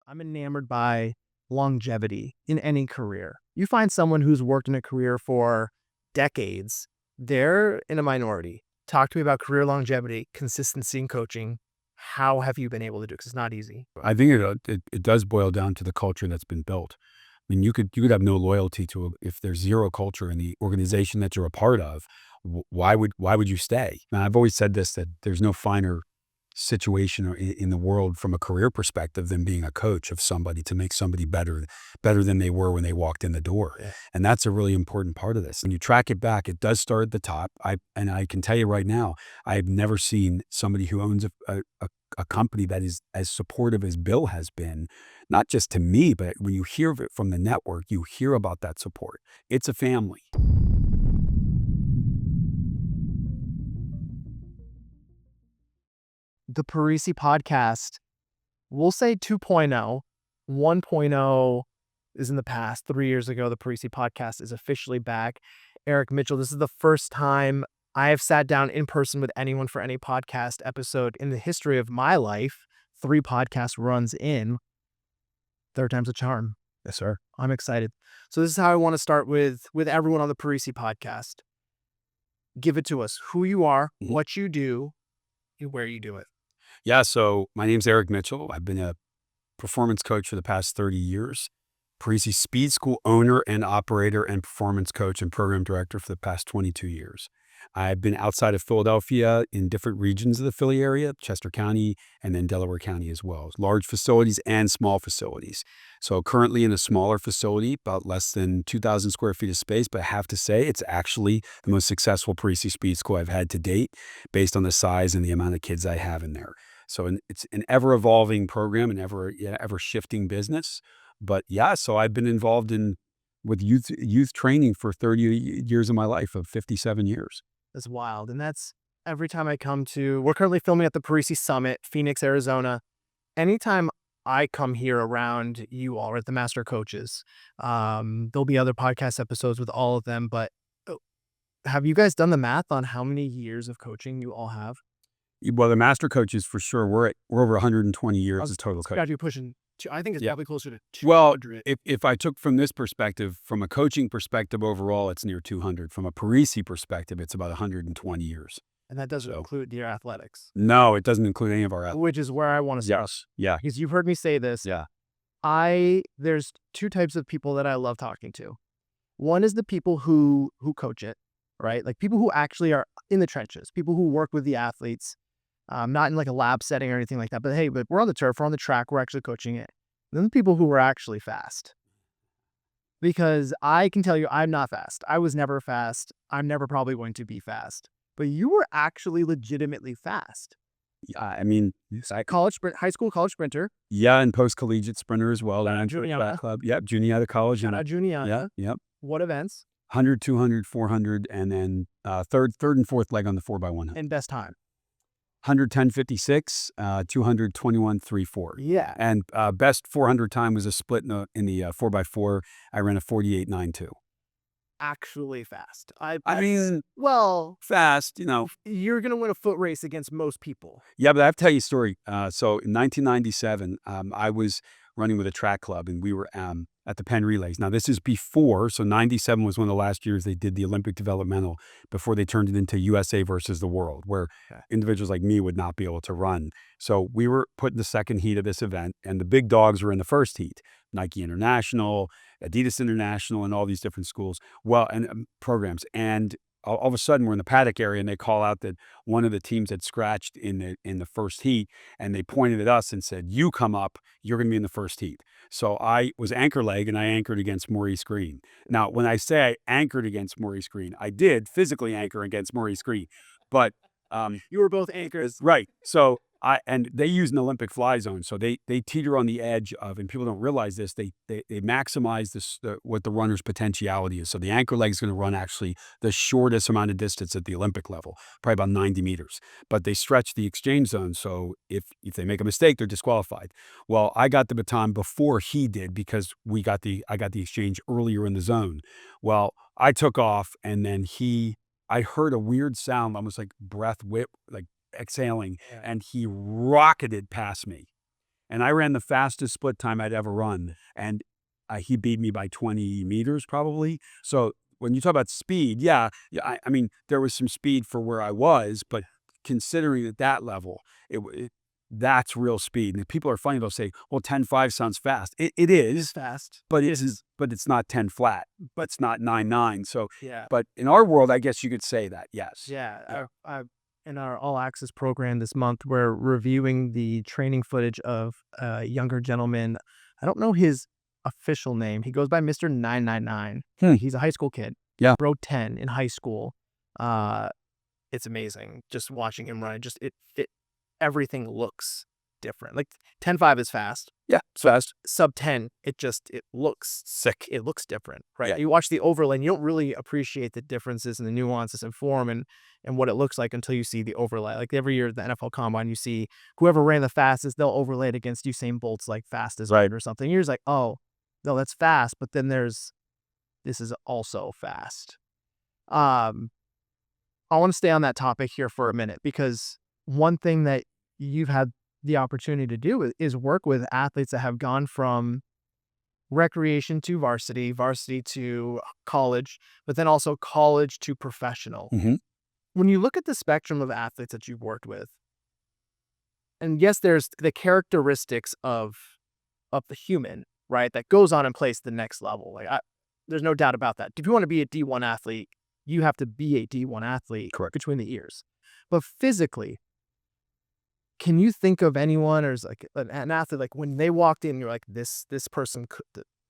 I'm enamored by longevity in any career. You find someone who's worked in a career for decades, they're in a minority. Talk to me about career longevity, consistency in coaching. How have you been able to do it? 'Cause it's not easy. I think it does boil down to the culture that's been built. I mean, you could have no loyalty to if there's zero culture in the organization that you're a part of. Why would you stay? And I've always said this, that there's no finer situation in the world from a career perspective than being a coach of somebody, to make somebody better than they were when they walked in the door. Yeah. And that's a really important part of this. When you track it back, it does start at the top. I can tell you right now, I've never seen somebody who owns a company that is as supportive as Bill has been, not just to me, but when you hear of it from the network, you hear about that support. It's a family. The Parisi Podcast, we'll say 2.0. 1.0 is in the past. 3 years ago, the Parisi Podcast is officially back. Eric Mitchell, this is the first time I have sat down in person with anyone for any podcast episode in the history of my life. 3 podcast runs in. Third time's a charm. Yes, sir. I'm excited. So this is how I want to start with everyone on the Parisi Podcast. Give it to us. Who you are, what you do, and where you do it. Yeah, so my name's Eric Mitchell. I've been a performance coach for the past 30 years. Parisi Speed School owner and operator and performance coach and program director for the past 22 years. I've been outside of Philadelphia in different regions of the Philly area, Chester County, and then Delaware County as well. Large facilities and small facilities. So currently in a smaller facility, about less than 2,000 square feet of space, but I have to say it's actually the most successful Parisi Speed School I've had to date, based on the size and the amount of kids I have in there. So it's an ever-evolving program and ever-shifting business. But yeah, so I've been involved with youth training for 30 years of my life, of 57 years. That's wild. And that's every time I come to, we're currently filming at the Parisi Summit, Phoenix, Arizona. Anytime I come here around you all, or at the Master Coaches, there'll be other podcast episodes with all of them. But have you guys done the math on how many years of coaching you all have? Well, the Master Coaches, for sure, we're over 120 years of total coaching. Got you pushing. I think it's probably closer to 200. Well, if I took from this perspective, from a coaching perspective overall, it's near 200. From a Parisi perspective, it's about 120 years. And that doesn't include your athletics. No, it doesn't include any of our athletics. Which is where I want to start. Yes. Yeah. Because you've heard me say this. Yeah. There's 2 types of people that I love talking to. One is the people who coach it, right? Like people who actually are in the trenches, people who work with the athletes, not in like a lab setting or anything like that. But hey, we're on the turf, we're on the track, we're actually coaching it. Then the people who are actually fast. Because I can tell you, I'm not fast. I was never fast. I'm never probably going to be fast. But you were actually legitimately fast. Yeah, I mean, high school college sprinter. Yeah, and post-collegiate sprinter as well. Juniata. Club. Yep, Juniata College. Juniata. Yep. What events? 100, 200, 400, and then third and fourth leg on the 4x100. And best time? 110.56, 221.34. Yeah. And best 400 time was a split in the 4x4. I ran a 48.92. Actually fast. I mean, well, fast, You're going to win a foot race against most people. Yeah, but I have to tell you a story. So in 1997, I was running with a track club, and we were at the Penn Relays. Now, this is before, so 97 was one of the last years they did the Olympic developmental, before they turned it into USA versus the world, where individuals like me would not be able to run. So we were put in the second heat of this event, and the big dogs were in the first heat. Nike International, Adidas International, and all these different schools, and programs. And all of a sudden, we're in the paddock area, and they call out that one of the teams had scratched in the first heat, and they pointed at us and said, "You come up, you're going to be in the first heat." So I was anchor leg, and I anchored against Maurice Green. Now, when I say I anchored against Maurice Green, I did physically anchor against Maurice Green, but you were both anchors, right? So and they use an Olympic fly zone, so they teeter on the edge of, and people don't realize this, they maximize what the runner's potentiality is. So the anchor leg is going to run actually the shortest amount of distance at the Olympic level, probably about 90 meters. But they stretch the exchange zone, so if they make a mistake, they're disqualified. Well, I got the baton before he did, because I got the exchange earlier in the zone. Well, I took off, and then I heard a weird sound, almost like breath whip, like exhaling, and he rocketed past me. and I ran the fastest split time I'd ever run, and he beat me by 20 meters probably. So when you talk about speed, yeah, I mean, there was some speed for where I was, but considering at that level, that's real speed. And if people are funny, they'll say, well, 10.5 sounds fast. It It's is, fast. but it's not 10 flat, but it's not 9.9. So, Yeah. but in our world, I guess you could say that, yes. Yeah. In our all access program this month, we're reviewing the training footage of a younger gentleman. I don't know his official name. He goes by Mr. 999. He's a high school kid. Yeah. Wrote 10 in high school. It's amazing just watching him run. Just everything looks different. Like 10.5 is fast. Yeah, it's fast. Sub 10, it looks Sick. It looks different, right? Yeah. You watch the overlay and you don't really appreciate the differences and the nuances in form and what it looks like until you see the overlay. Like every year at the NFL Combine, you see whoever ran the fastest, they'll overlay it against Usain Bolt's like fastest Right. or something. You're just like, oh, no, that's fast. But then this is also fast. I want to stay on that topic here for a minute because one thing that you've had the opportunity to do is work with athletes that have gone from recreation to varsity, varsity to college, but then also college to professional. Mm-hmm. When you look at the spectrum of athletes that you've worked with, and yes, there's the characteristics of the human, right, that goes on and plays the next level. Like there's no doubt about that. If you want to be a D1 athlete, you have to be a D1 athlete. Correct. Between the ears. But physically, can you think of anyone or is like an athlete, like when they walked in, you're like, this person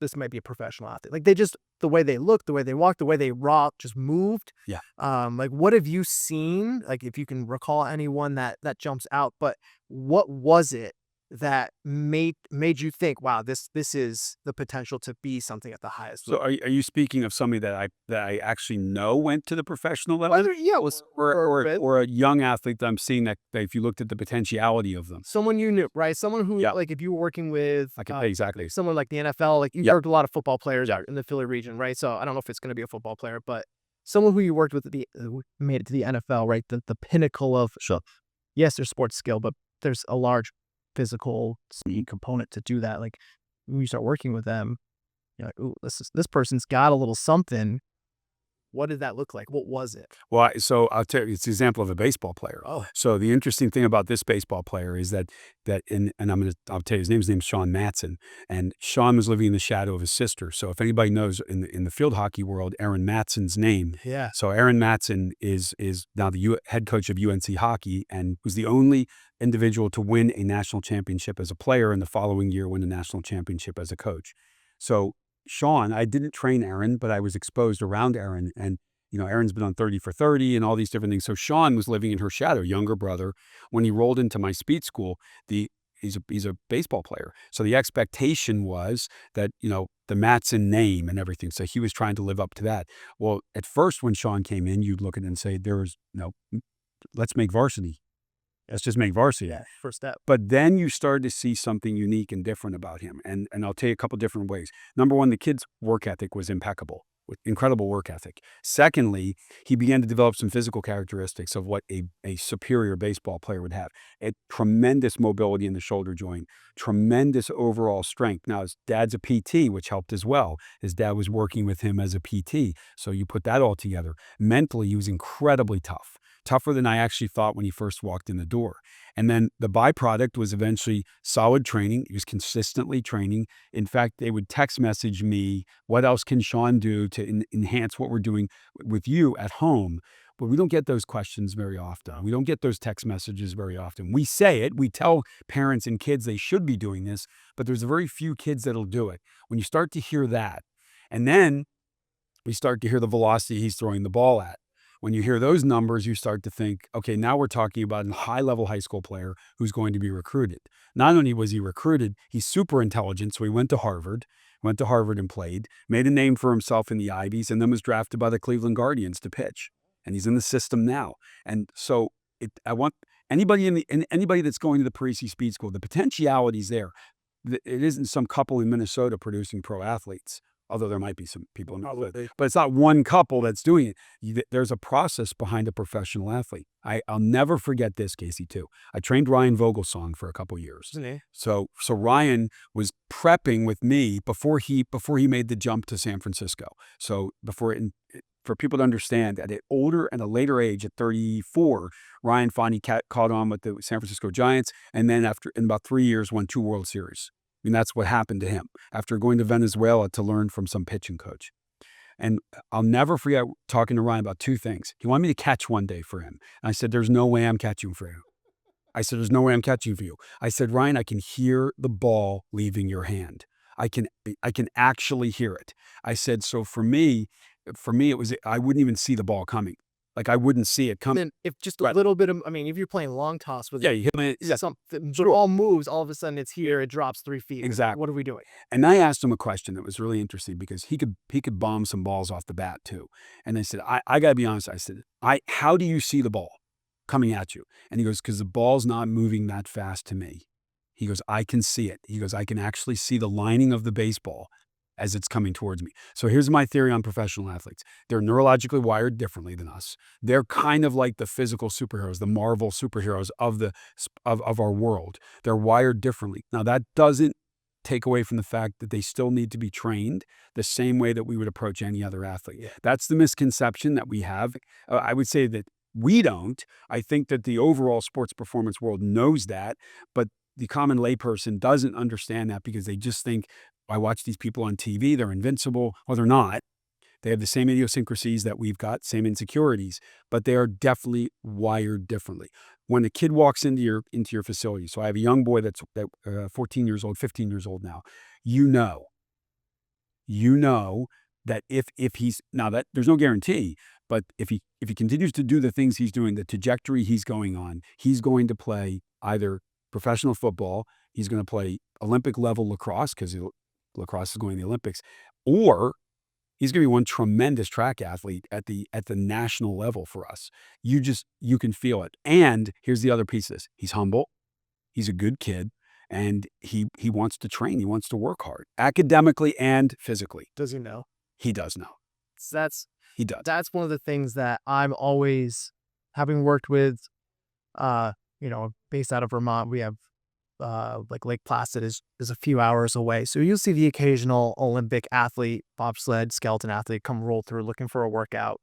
this might be a professional athlete. Like the way they look, the way they walk, the way they rock, just moved. Yeah. Like what have you seen? Like if you can recall anyone that jumps out, but what was it that made you think, wow, this is the potential to be something at the highest So level? are you speaking of somebody that I actually know went to the professional level? Whether it was Or a young athlete that I'm seeing that if you looked at the potentiality of them. someone you knew, right? Someone who, Yeah. like, if you were working with, I can exactly. someone like the NFL, like you've Yeah. worked with a lot of football players Yeah. in the Philly region, right? So I don't know if it's going to be a football player, but someone who you worked with who made it to the NFL, right? The pinnacle of, Sure. yes, there's sports skill, but there's a large physical speed component to do that. Like when you start working with them, you're like, ooh, this person's got a little something. What did that look like? What was it? Well, so I'll tell you, it's an example of a baseball player. Oh. So the interesting thing about this baseball player is that I'll tell you his name's Sean Matson, and Sean was living in the shadow of his sister. So if anybody knows in the field hockey world, Aaron Matson's name. Yeah. So Aaron Matson is now the head coach of UNC hockey and was the only individual to win a national championship as a player, and the following year win a national championship as a coach. So Sean, I didn't train Aaron, but I was exposed around Aaron, and Aaron's been on 30 for 30 and all these different things. So Sean was living in her shadow, younger brother. When he rolled into my speed school, he's a baseball player. So the expectation was that, the Matson name and everything. So he was trying to live up to that. Well, at first when Sean came in, you'd look at it and say, let's make varsity. Let's just make varsity. Yeah. First step. But then you started to see something unique and different about him. And I'll tell you a couple different ways. Number one, the kid's work ethic was impeccable, with incredible work ethic. Secondly, he began to develop some physical characteristics of what a superior baseball player would have. A tremendous mobility in the shoulder joint, tremendous overall strength. Now, his dad's a PT, which helped as well. His dad was working with him as a PT. So you put that all together. Mentally, he was incredibly tough. Tougher than I actually thought when he first walked in the door. And then the byproduct was eventually solid training. He was consistently training. In fact, they would text message me, what else can Sean do to enhance what we're doing with you at home? But we don't get those questions very often. We don't get those text messages very often. We say it. We tell parents and kids they should be doing this, but there's very few kids that'll do it. When you start to hear that, and then we start to hear the velocity he's throwing the ball at. When you hear those numbers, you start to think, okay, now we're talking about a high-level high school player who's going to be recruited. Not only was he recruited, he's super intelligent, so he went to Harvard and played, made a name for himself in the Ivies, and then was drafted by the Cleveland Guardians to pitch. And he's in the system now. And so I want anybody anybody that's going to the Parisi Speed School, the potentiality's there. It isn't some couple in Minnesota producing pro athletes. although there might be some people in it, but it's not one couple that's doing it. There's a process behind a professional athlete. I'll never forget this, Casey, too. I trained Ryan Vogelsong for a couple years. So Ryan was prepping with me before he made the jump to San Francisco. So for people to understand, at an older and a later age, at 34, Ryan finally caught on with the San Francisco Giants, and then in about 3 years, won 2 World Series. I mean, that's what happened to him after going to Venezuela to learn from some pitching coach. And I'll never forget talking to Ryan about 2 things. He wanted me to catch one day for him. And I said, there's no way I'm catching for you. I said, there's no way I'm catching for you. I said, Ryan, I can hear the ball leaving your hand. I can actually hear it. I said, so for me, it was, I wouldn't even see the ball coming. Like, I wouldn't see it coming. Then if just a little bit of, I mean, if you're playing long toss with you hit me. something, the ball moves, all of a sudden it's here, it drops 3 feet. Exactly. What are we doing? And I asked him a question that was really interesting because he could bomb some balls off the bat too. And I said, I got to be honest. I said, how do you see the ball coming at you? And he goes, because the ball's not moving that fast to me. He goes, I can see it. He goes, I can actually see the lining of the baseball as it's coming towards me. So here's my theory on professional athletes. They're neurologically wired differently than us. They're kind of like the physical superheroes, the Marvel superheroes of our world. They're wired differently. Now, that doesn't take away from the fact that they still need to be trained the same way that we would approach any other athlete. Yeah. That's the misconception that we have. I would say that we don't. I think that the overall sports performance world knows that, but the common layperson doesn't understand that because they just think, I watch these people on TV, they're invincible. Well, they're not. They have the same idiosyncrasies that we've got, same insecurities, but they are definitely wired differently. When a kid walks into your facility, so I have a young boy that's 14 years old, 15 years old now, you know that if he's, now that there's no guarantee, but if he continues to do the things he's doing, the trajectory he's going on, he's going to play either professional football, he's going to play Olympic level lacrosse because lacrosse is going to the Olympics, or he's going to be one tremendous track athlete at the national level for us. You can feel it. And here's the other piece of this. He's humble. He's a good kid. And he wants to train. He wants to work hard, academically and physically. Does he know? He does know. He does. That's one of the things that I'm always, having worked with, based out of Vermont, we have like Lake Placid is a few hours away. So you'll see the occasional Olympic athlete, bobsled, skeleton athlete come roll through looking for a workout.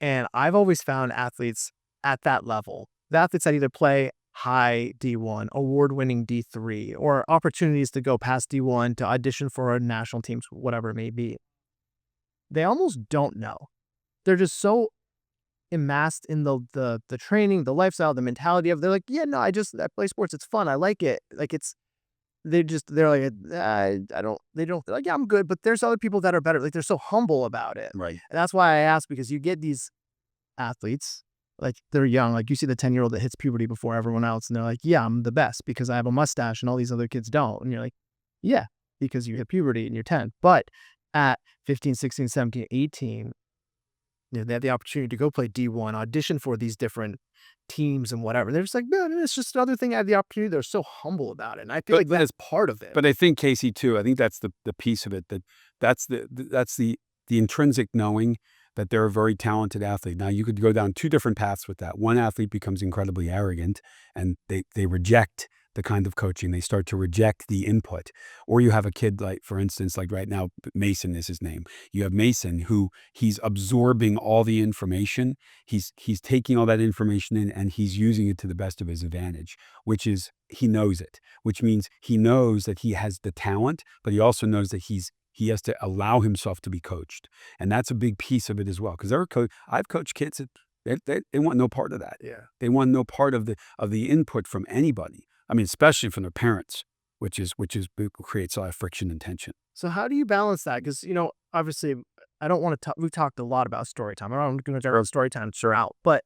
And I've always found athletes at that level, the athletes that either play high D1, award-winning D3, or opportunities to go past D1 to audition for a national team, whatever it may be. They almost don't know. They're just so amassed in the training, the lifestyle, the mentality of, they're like, yeah, no, I play sports. It's fun. I like it. Like they're like, they're like, yeah, I'm good. But there's other people that are better. Like, they're so humble about it. Right. And that's why I ask, because you get these athletes, like, they're young. Like, you see the 10-year-old that hits puberty before everyone else. And they're like, yeah, I'm the best because I have a mustache and all these other kids don't. And you're like, yeah, because you hit puberty and you're 10. But at 15, 16, 17, 18, they have the opportunity to go play D1, audition for these different teams and whatever. They're just like, man, it's just another thing I had the opportunity. They're so humble about it. And I feel like that's part of it. But I think, Casey, too, I think that's the piece of it, that's the intrinsic knowing that they're a very talented athlete. Now, you could go down 2 different paths with that. One athlete becomes incredibly arrogant and they reject the kind of coaching. They start to reject the input. Or you have a kid, like, for instance, like right now, Mason is his name. You have Mason, who he's absorbing all the information. He's taking all that information in and he's using it to the best of his advantage, which is, he knows it, which means he knows that he has the talent, but he also knows that he has to allow himself to be coached. And that's a big piece of it as well. Because I've coached kids that they want no part of that. Yeah. They want no part of the input from anybody. I mean, especially from their parents, which creates a lot of friction and tension. So how do you balance that? Because, obviously, I don't want to we've talked a lot about story time. I'm not going to talk about story time throughout, but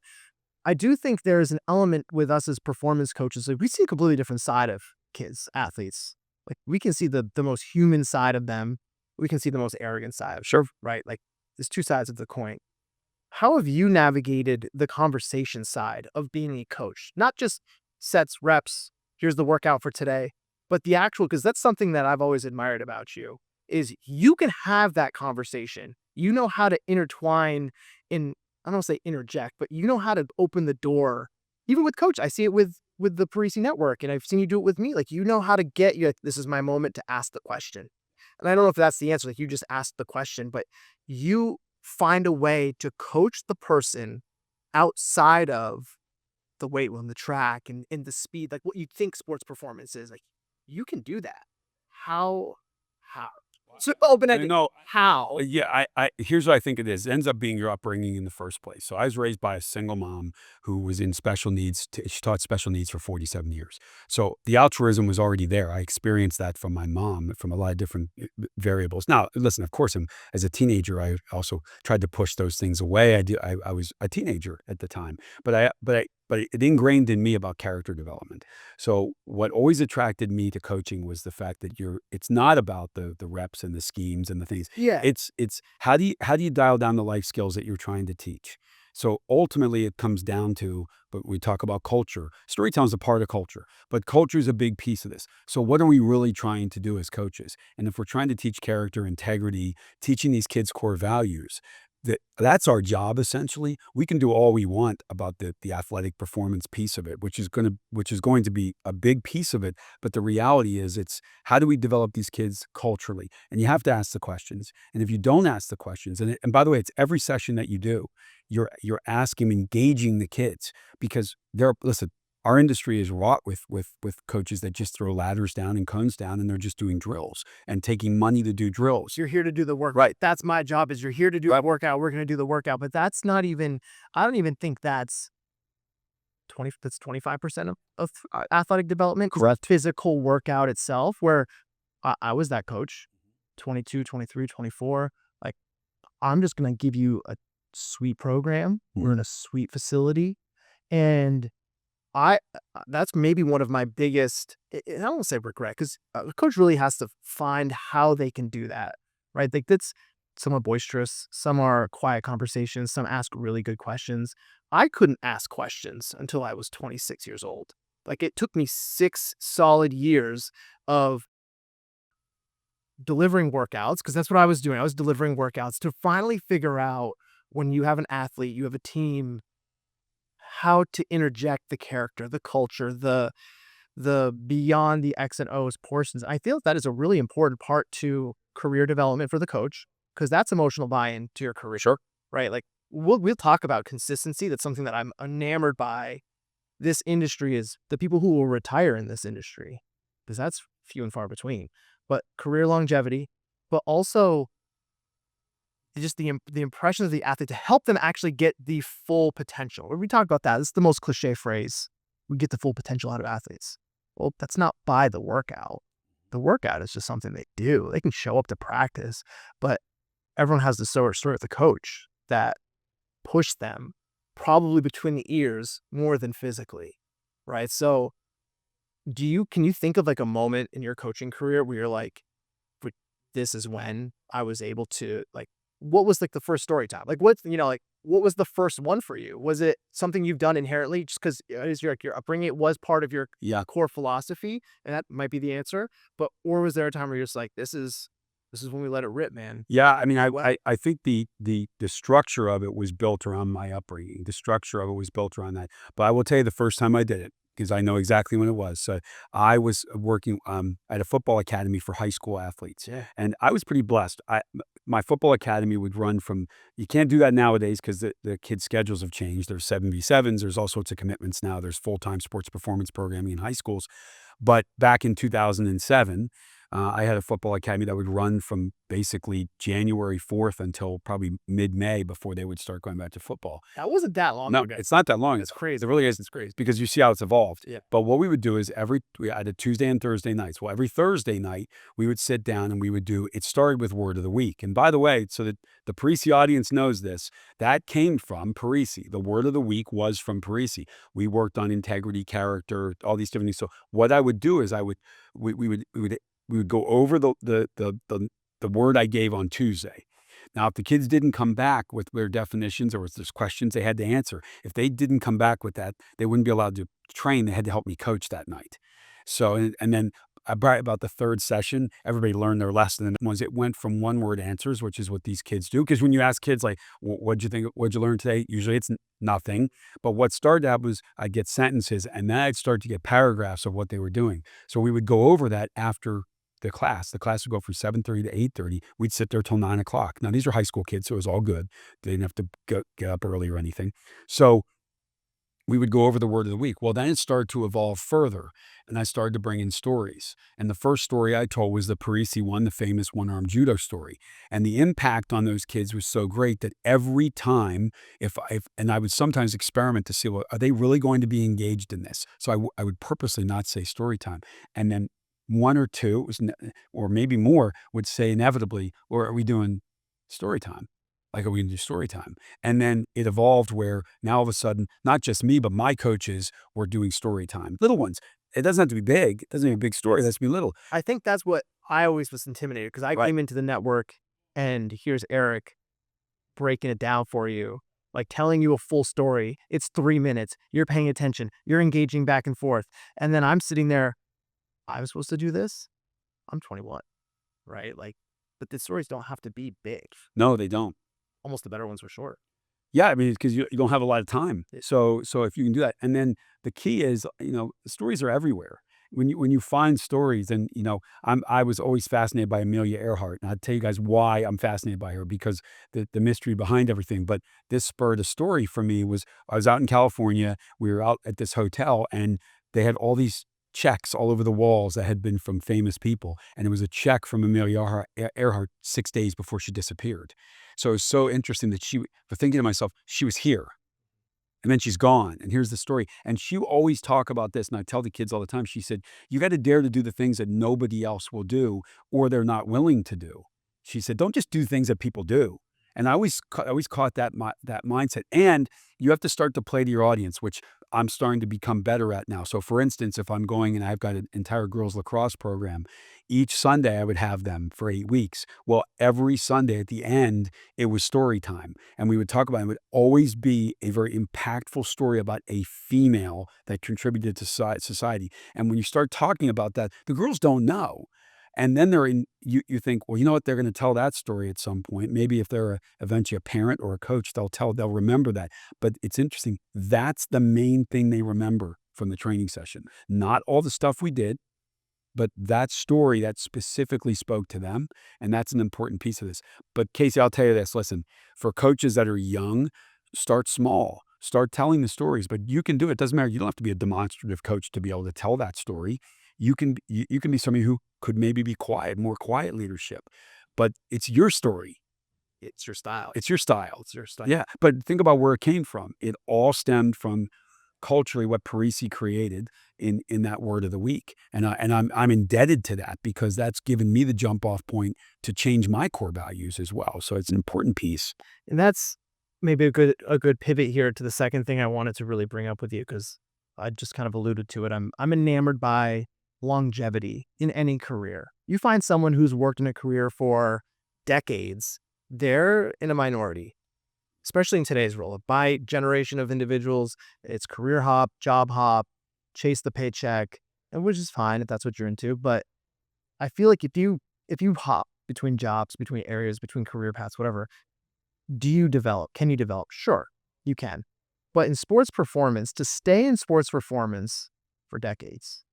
I do think there is an element with us as performance coaches. Like, we see a completely different side of kids, athletes. Like, we can see the most human side of them. We can see the most arrogant side of them, right? Like, there's 2 sides of the coin. How have you navigated the conversation side of being a coach? Not just sets, reps, here's the workout for today, but the actual, because that's something that I've always admired about you, is you can have that conversation. You know how to intertwine in, I don't want to say interject, but you know how to open the door. Even with coach, I see it with the Parisi network, and I've seen you do it with me. Like, you know how to get you. Like, this is my moment to ask the question. And I don't know if that's the answer. Like, you just asked the question, but you find a way to coach the person outside of the weight room, the track, and in the speed, like what you think sports performance is. Like, you can do that. How? How? So open-ended. No, How? yeah, here's what I think it is. It ends up being your upbringing in the first place. So I was raised by a single mom who was in special needs. She taught special needs for 47 years. So the altruism was already there. I experienced that from my mom, from a lot of different variables. Now, listen, of course, as a teenager, I also tried to push those things away. I was a teenager at the time, but it ingrained in me about character development. So what always attracted me to coaching was the fact that it's not about the reps and the schemes and the things. Yeah. It's how do you dial down the life skills that you're trying to teach? So ultimately it comes down to, but we talk about culture. Storytelling is a part of culture, but culture is a big piece of this. So what are we really trying to do as coaches? And if we're trying to teach character, integrity, teaching these kids core values, that's our job essentially. We can do all we want about the athletic performance piece of it, which is going to be a big piece of it. But the reality is, it's how do we develop these kids culturally? And you have to ask the questions. And if you don't ask the questions, and by the way, it's every session that you do, you're asking, engaging the kids, because listen. Our industry is wrought with coaches that just throw ladders down and cones down, and they're just doing drills and taking money to do drills. You're here to do the work. Right. That's my job, is you're here to do a workout. We're going to do the workout. But that's not even, I don't even think that's 25% of athletic development. Correct. Physical workout itself, where I was that coach, 22, 23, 24. Like, I'm just going to give you a sweet program. We're in a sweet facility. And that's maybe one of my biggest, I don't want to say regret, because a coach really has to find how they can do that, right? Like, that's, some are boisterous, some are quiet conversations, some ask really good questions. I couldn't ask questions until I was 26 years old. Like, it took me 6 solid years of delivering workouts, because that's what I was doing. I was delivering workouts to finally figure out, when you have an athlete, you have a team, how to interject the character, the culture, the beyond the X and O's portions. I feel that is a really important part to career development for the coach, because that's emotional buy-in to your career. Sure. Right? Like, we'll talk about consistency. That's something that I'm enamored by. This industry is the people who will retire in this industry, because that's few and far between. But career longevity, but also just the impression of the athlete, to help them actually get the full potential. When we talk about that, this is the most cliche phrase. We get the full potential out of athletes. Well, that's not by the workout. The workout is just something they do. They can show up to practice, but everyone has the story of the coach that pushed them probably between the ears more than physically, right? So can you think of like a moment in your coaching career where you're like, this is when I was able to, like, what was like the first story time? Like, what was the first one for you? Was it something you've done inherently just because your upbringing, it was part of your core philosophy, and that might be the answer? But, or was there a time where you're just like, this is when we let it rip, man? Yeah, I mean, I think the structure of it was built around my upbringing. The structure of it was built around that. But I will tell you the first time I did it, because I know exactly when it was. So I was working at a football academy for high school athletes. Yeah. And I was pretty blessed. My football academy would run from, you can't do that nowadays because the kids' schedules have changed. There's 7v7s. There's all sorts of commitments now. There's full-time sports performance programming in high schools. But back in 2007, I had a football academy that would run from basically January 4th until probably mid-May before they would start going back to football. That wasn't that long No, ago. it's not that long. It's crazy. It really is. It's crazy. Because you see how it's evolved. Yeah. But what we would do is we had a Tuesday and Thursday nights. Well, every Thursday night we would sit down and we would do, it started with Word of the Week. And by the way, so that the Parisi audience knows this, that came from Parisi. The Word of the Week was from Parisi. We worked on integrity, character, all these different things. So what I would do is we would go over the word I gave on Tuesday. Now, if the kids didn't come back with their definitions, or if there's questions they had to answer, if they didn't come back with that, they wouldn't be allowed to train. They had to help me coach that night. So, and then about the third session, everybody learned their lesson. And it went from one-word answers, which is what these kids do. Because when you ask kids, like, what'd you think, what'd you learn today? Usually it's nothing. But what started out was I'd get sentences, and then I'd start to get paragraphs of what they were doing. So we would go over that after the class. The class would go from 7:30 to 8:30. We'd sit there till 9 o'clock. Now, these are high school kids, so it was all good. They didn't have to get up early or anything. So we would go over the word of the week. Well, then it started to evolve further, and I started to bring in stories. And the first story I told was the Parisi one, the famous one-armed judo story. And the impact on those kids was so great that every time, and I would sometimes experiment to see, well, are they really going to be engaged in this? So I would purposely not say story time. And then one or two, or maybe more, would say inevitably, or are we doing story time? Like, are we going to do story time? And then it evolved where now all of a sudden, not just me, but my coaches were doing story time. Little ones. It doesn't have to be big. It doesn't have to be a big story. It has to be little. I think that's what I always was intimidated, because I came into the network and here's Eric breaking it down for you, like telling you a full story. It's 3 minutes. You're paying attention. You're engaging back and forth. And then I'm sitting there, I'm supposed to do this? I'm 21, right? Like, but the stories don't have to be big. No, they don't. Almost the better ones were short. Yeah, I mean, because you don't have a lot of time. So if you can do that, and then the key is, stories are everywhere. When you find stories, and I was always fascinated by Amelia Earhart, and I'd tell you guys why I'm fascinated by her, because the mystery behind everything. But this spurred a story for me. I was out in California. We were out at this hotel, and they had all these checks all over the walls that had been from famous people, and it was a check from Amelia Earhart 6 days before she disappeared. So it was so interesting that for thinking to myself, she was here, and then she's gone, and here's the story. And she always talk about this, and I tell the kids all the time. She said, you got to dare to do the things that nobody else will do, or they're not willing to do. She said, don't just do things that people do. And I always caught that mindset. And you have to start to play to your audience, which I'm starting to become better at now. So for instance, if I'm going and I've got an entire girls lacrosse program, each Sunday I would have them for 8 weeks. Well, every Sunday at the end, it was story time. And we would talk about it. It would always be a very impactful story about a female that contributed to society. And when you start talking about that, the girls don't know. And then you think, well, you know what? They're going to tell that story at some point. Maybe if they're eventually a parent or a coach, they'll remember that. But it's interesting. That's the main thing they remember from the training session. Not all the stuff we did, but that story that specifically spoke to them. And that's an important piece of this. But Casey, I'll tell you this. Listen, for coaches that are young, start small. Start telling the stories. But you can do it. It doesn't matter. You don't have to be a demonstrative coach to be able to tell that story. You can be somebody who could maybe be quiet, more quiet leadership, but it's your story. It's your style. It's your style. It's your style. Yeah. But think about where it came from. It all stemmed from culturally what Parisi created in that word of the week. And I'm indebted to that, because that's given me the jump off point to change my core values as well. So it's an important piece. And that's maybe a good pivot here to the second thing I wanted to really bring up with you, because I just kind of alluded to it. I'm enamored by longevity in any career. You find someone who's worked in a career for decades, they're in a minority, especially in today's world. By generation of individuals, it's career hop, job hop, chase the paycheck, and which is fine if that's what you're into. But I feel like if you hop between jobs, between areas, between career paths, whatever, do you develop? Can you develop? Sure, you can. But in sports performance, to stay in sports performance for decades,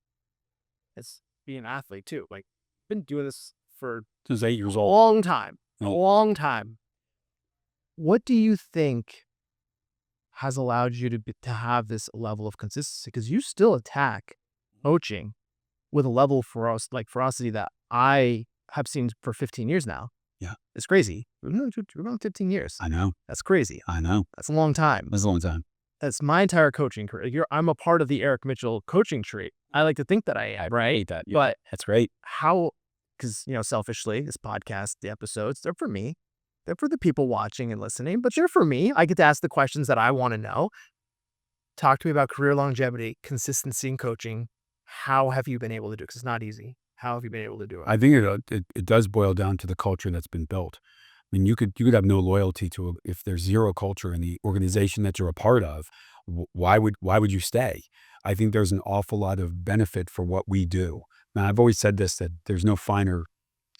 it's being an athlete too. Like, been doing this for Since 8 years a old. long time. A Oh. long time. What do you think has allowed you to have this level of consistency? Because you still attack coaching with a level of ferocity that I have seen for 15 years now. Yeah. It's crazy. We're going 15 years. I know. That's crazy. I know. That's a long time. That's a long time. That's my entire coaching career. I'm a part of the Eric Mitchell coaching tree. I like to think that I am, right? Hate that. Yeah, But that's great. how, because, selfishly, this podcast, the episodes, they're for me. They're for the people watching and listening, but they're for me. I get to ask the questions that I want to know. Talk to me about career longevity, consistency in coaching. How have you been able to do it? Because it's not easy. How have you been able to do it? I think it does boil down to the culture that's been built. I mean, you could have no loyalty to if there's zero culture in the organization that you're a part of. Why would you stay? I think there's an awful lot of benefit for what we do. Now, I've always said this, that there's no finer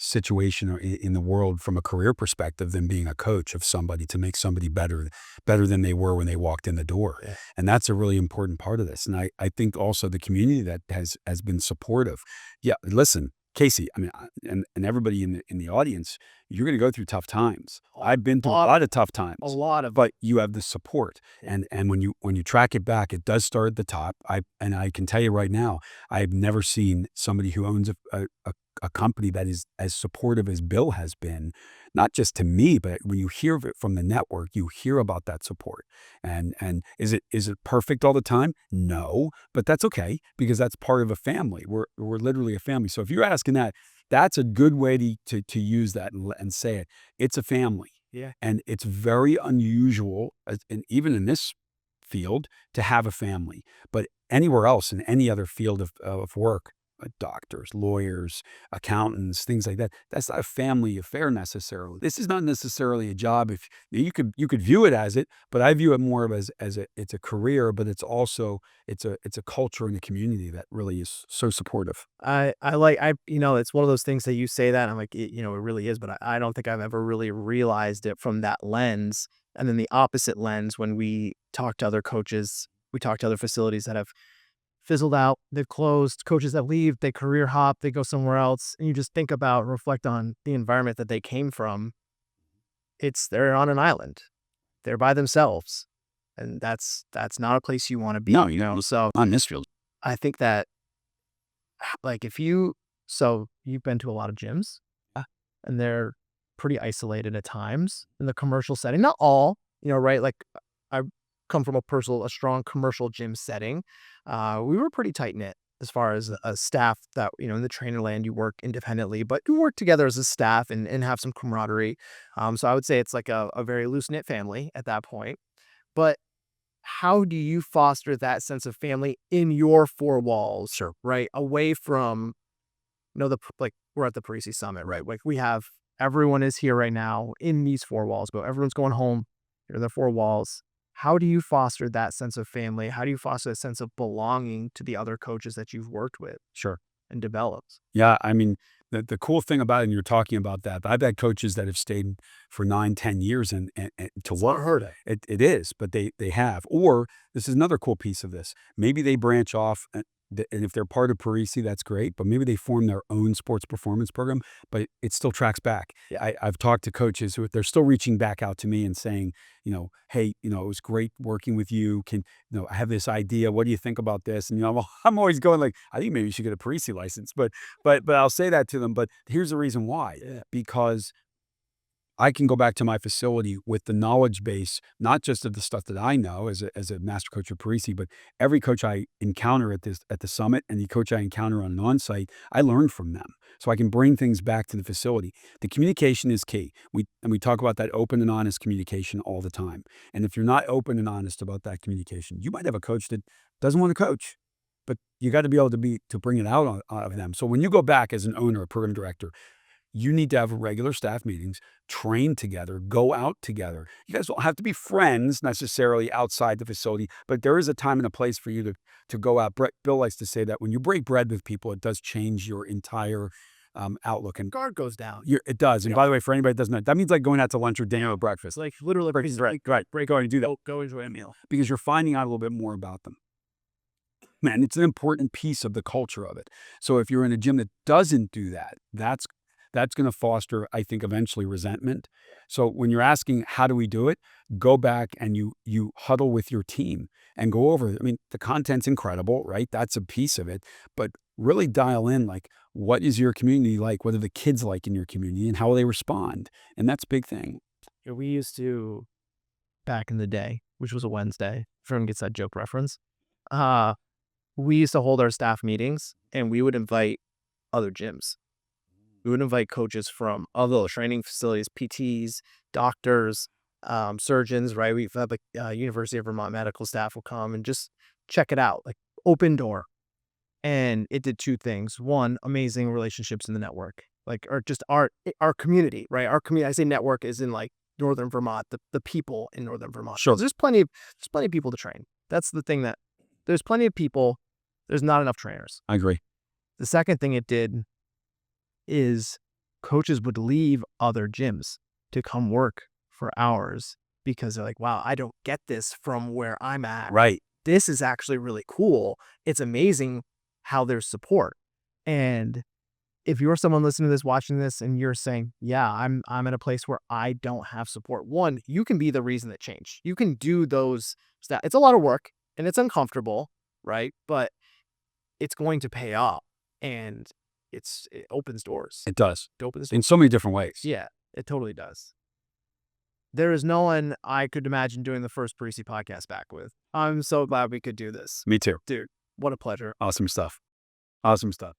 situation in the world from a career perspective than being a coach of somebody to make somebody better than they were when they walked in the door. Yeah. And that's a really important part of this. And I think also the community that has been supportive. Yeah, listen, Casey, I mean, and everybody in the audience, you're going to go through tough times. I've been through a lot of tough times, but you have the support. And when you track it back, it does start at the top. I can tell you right now, I've never seen somebody who owns a company that is as supportive as Bill has been, not just to me, but when you hear of it from the network, you hear about that support. And is it perfect all the time? No, but that's okay, because that's part of a family. We're literally a family. So if you're asking that, that's a good way to use that and say it. It's a family. Yeah. And it's very unusual, and even in this field, to have a family. But anywhere else, in any other field of work, doctors, lawyers, accountants, things like that, that's not a family affair necessarily. This is not necessarily a job. If you could view it as it, but I view it more of as it's a career, but it's also it's a culture and a community that really is so supportive. It's one of those things that you say that, and I'm like, it really is, but I don't think I've ever really realized it from that lens. And then the opposite lens, when we talk to other coaches, we talk to other facilities that have fizzled out, they've closed, coaches that leave, they career hop, they go somewhere else, and you just think about, reflect on the environment that they came from. They're on an island, they're by themselves, and that's not a place you want to be. No, So on this field. I think that, like, you've been to a lot of gyms, and they're pretty isolated at times in the commercial setting. Not all, right? Like, I come from a strong commercial gym setting. We were pretty tight knit as far as a staff that, in the trainer land, you work independently, but you work together as a staff and have some camaraderie. So I would say it's like a very loose knit family at that point. But how do you foster that sense of family in your four walls? Sure. Right? Away from, like, we're at the Parisi Summit, right? Like, everyone is here right now in these four walls, but everyone's going home. Here are the four walls. How do you foster that sense of family? How do you foster a sense of belonging to the other coaches that you've worked with Sure. and developed? Yeah, I mean, the cool thing about it, and you're talking about that, I've had coaches that have stayed for 9, 10 years and to It's work. unheard of. It is, but they have. Or this is another cool piece of this. Maybe they branch off, and if they're part of Parisi, that's great. But maybe they form their own sports performance program, but it still tracks back. Yeah. I've talked to coaches who they're still reaching back out to me and saying, hey, it was great working with you. I have this idea. What do you think about this? And I'm always going like, I think maybe you should get a Parisi license. But I'll say that to them. But here's the reason why. Yeah. Because I can go back to my facility with the knowledge base, not just of the stuff that I know as a master coach of Parisi, but every coach I encounter at the summit and the coach I encounter on an onsite, I learn from them. So I can bring things back to the facility. The communication is key. We talk about that open and honest communication all the time. And if you're not open and honest about that communication, you might have a coach that doesn't want to coach, but you got to be able to bring it out of them. So when you go back as an owner, a program director, you need to have regular staff meetings, train together, go out together. You guys don't have to be friends necessarily outside the facility, but there is a time and a place for you to go out. Bill likes to say that when you break bread with people, it does change your entire outlook. And Guard goes down. it does. And by the way, for anybody that doesn't know, that means like going out to lunch or dinner or breakfast. Like, literally, Right. Go and do that. Go enjoy a meal. Because you're finding out a little bit more about them. Man, it's an important piece of the culture of it. So if you're in a gym that doesn't do that, that's going to foster, I think, eventually resentment. So when you're asking, how do we do it? Go back and you huddle with your team and go over it. I mean, the content's incredible, right? That's a piece of it. But really dial in, like, what is your community like? What are the kids like in your community and how will they respond? And that's a big thing. We used to, back in the day, which was a Wednesday, if everyone gets that joke reference, we used to hold our staff meetings and we would invite other gyms. We would invite coaches from other training facilities, PTs, doctors, surgeons, right? We've had University of Vermont medical staff will come and just check it out, like, open door. And it did two things. One, amazing relationships in the network, like, or just our community, right? Our community, I say network is in like Northern Vermont, the people in Northern Vermont. Sure. There's plenty of people to train. That's the thing, that there's plenty of people. There's not enough trainers. I agree. The second thing it did is coaches would leave other gyms to come work for hours because they're like, wow, I don't get this from where I'm at. Right. This is actually really cool. It's amazing how there's support. And if you're someone listening to this, watching this, and you're saying, yeah, I'm in a place where I don't have support. One, you can be the reason that changed. You can do those. It's a lot of work and it's uncomfortable, right? But it's going to pay off, and it opens doors. It does. It opens In doors. so many different ways. Yeah, it totally does. There is no one I could imagine doing the first Parisi podcast back with. I'm so glad we could do this. Me too. Dude, what a pleasure. Awesome stuff. Awesome stuff.